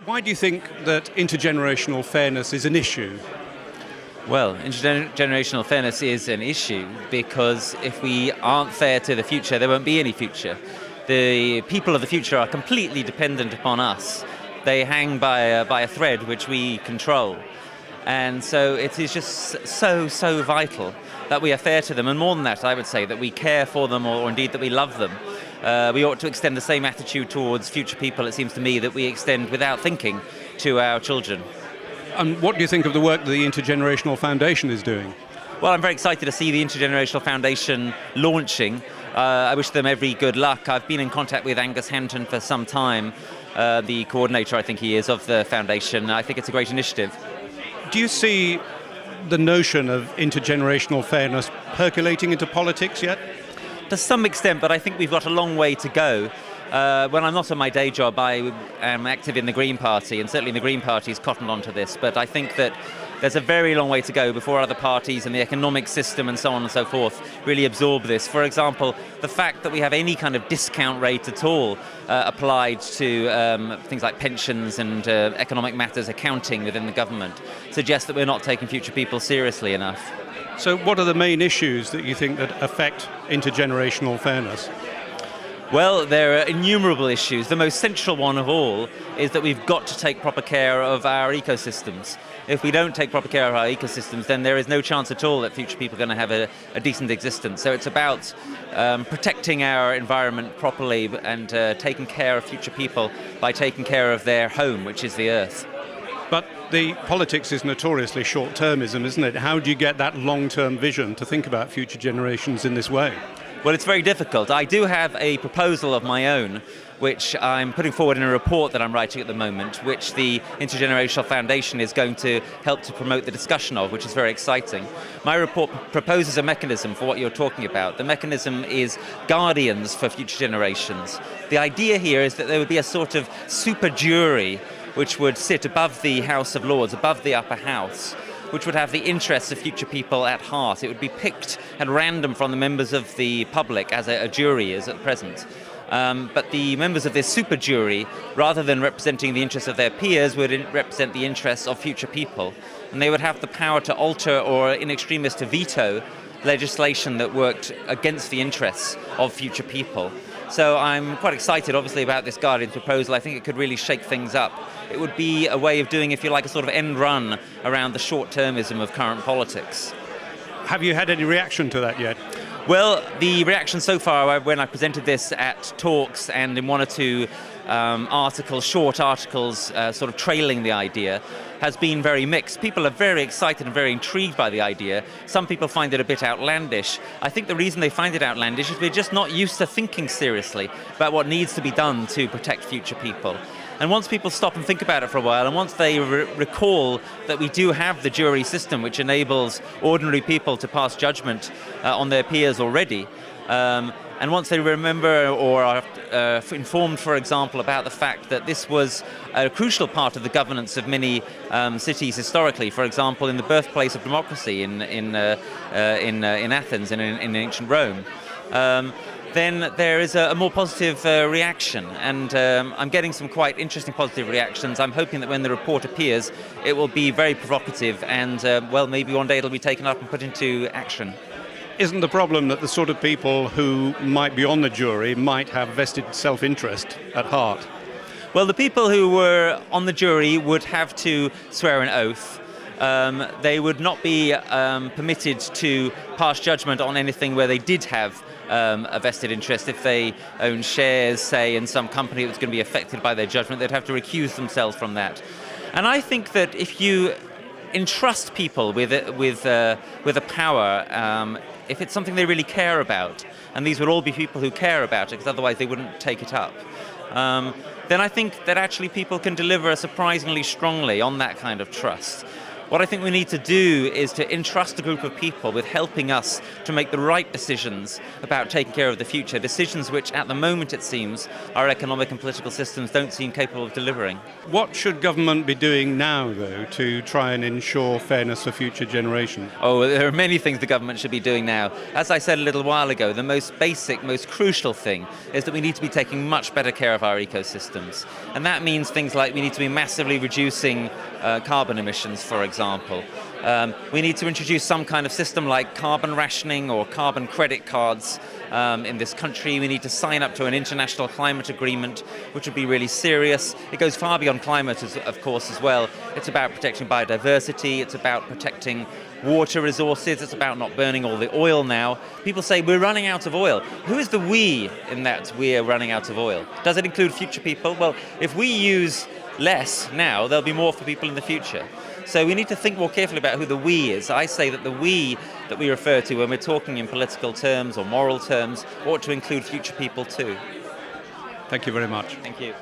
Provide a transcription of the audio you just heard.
Why do you think that intergenerational fairness is an issue? Well, intergenerational fairness is an issue because if we aren't fair to the future, there won't be any future. The people of the future are completely dependent upon us. They hang by a thread which we control. And so it is just so vital that we are fair to them. And more than that, I would say that we care for them or indeed that we love them. We ought to extend the same attitude towards future people, it seems to me, that we extend without thinking to our children. And what do you think of the work that the Intergenerational Foundation is doing? Well, I'm very excited to see the Intergenerational Foundation launching. I wish them every good luck. I've been in contact with Angus Hanton for some time, the coordinator, I think he is, of the foundation. I think it's a great initiative. Do you see the notion of intergenerational fairness percolating into politics yet? To some extent, but I think we've got a long way to go. When I'm not on my day job, I am active in the Green Party, and certainly the Green Party's cottoned onto this, but I think that there's a very long way to go before other parties and the economic system and so on and so forth really absorb this. For example, the fact that we have any kind of discount rate at all applied to things like pensions and economic matters accounting within the government suggests that we're not taking future people seriously enough. So what are the main issues that you think that affect intergenerational fairness? Well, there are innumerable issues. The most central one of all is that we've got to take proper care of our ecosystems. If we don't take proper care of our ecosystems, then there is no chance at all that future people are going to have a decent existence. So it's about protecting our environment properly and taking care of future people by taking care of their home, which is the earth. But the politics is notoriously short-termism, isn't it? How do you get that long-term vision to think about future generations in this way? Well, it's very difficult. I do have a proposal of my own, which I'm putting forward in a report that I'm writing at the moment, which the Intergenerational Foundation is going to help to promote the discussion of, which is very exciting. My report proposes a mechanism for what you're talking about. The mechanism is guardians for future generations. The idea here is that there would be a sort of super jury which would sit above the House of Lords, above the upper house, which would have the interests of future people at heart. It would be picked at random from the members of the public, as a jury is at present. But the members of this super jury, rather than representing the interests of their peers, would represent the interests of future people. And they would have the power to alter or, in extremis, to veto legislation that worked against the interests of future people. So I'm quite excited, obviously, about this Guardian proposal. I think it could really shake things up. It would be a way of doing, if you like, a sort of end run around the short-termism of current politics. Have you had any reaction to that yet? Well, the reaction so far, when I presented this at talks and in one or two articles, short articles, sort of trailing the idea, has been very mixed. People are very excited and very intrigued by the idea. Some people find it a bit outlandish. I think the reason they find it outlandish is we're just not used to thinking seriously about what needs to be done to protect future people. And once people stop and think about it for a while, and once they recall that we do have the jury system which enables ordinary people to pass judgment on their peers already, and once they remember or are informed, for example, about the fact that this was a crucial part of the governance of many cities historically, for example, in the birthplace of democracy in Athens and in ancient Rome, then there is a more positive reaction. And I'm getting some quite interesting positive reactions. I'm hoping that when the report appears, it will be very provocative and, well, maybe one day it'll be taken up and put into action. Isn't the problem that the sort of people who might be on the jury might have vested self-interest at heart? Well, the people who were on the jury would have to swear an oath. They would not be permitted to pass judgment on anything where they did have a vested interest. If they own shares, say, in some company that's going to be affected by their judgment, they'd have to recuse themselves from that. And I think that if you entrust people with a power, if it's something they really care about, and these would all be people who care about it, because otherwise they wouldn't take it up, then I think that actually people can deliver surprisingly strongly on that kind of trust. What I think we need to do is to entrust a group of people with helping us to make the right decisions about taking care of the future, decisions which at the moment it seems our economic and political systems don't seem capable of delivering. What should government be doing now, though, to try and ensure fairness for future generations? Oh, there are many things the government should be doing now. As I said a little while ago, the most basic, most crucial thing is that we need to be taking much better care of our ecosystems. And that means things like we need to be massively reducing carbon emissions, for example. We need to introduce some kind of system like carbon rationing or carbon credit cards in this country. We need to sign up to an international climate agreement, which would be really serious. It goes far beyond climate, of course, as well. It's about protecting biodiversity, it's about protecting water resources, it's about not burning all the oil now. People say we're running out of oil. Who is the we in that we're running out of oil? Does it include future people? Well, if we use less now, there'll be more for people in the future. So we need to think more carefully about who the we is. I say that the we that we refer to when we're talking in political terms or moral terms ought to include future people too. Thank you very much. Thank you.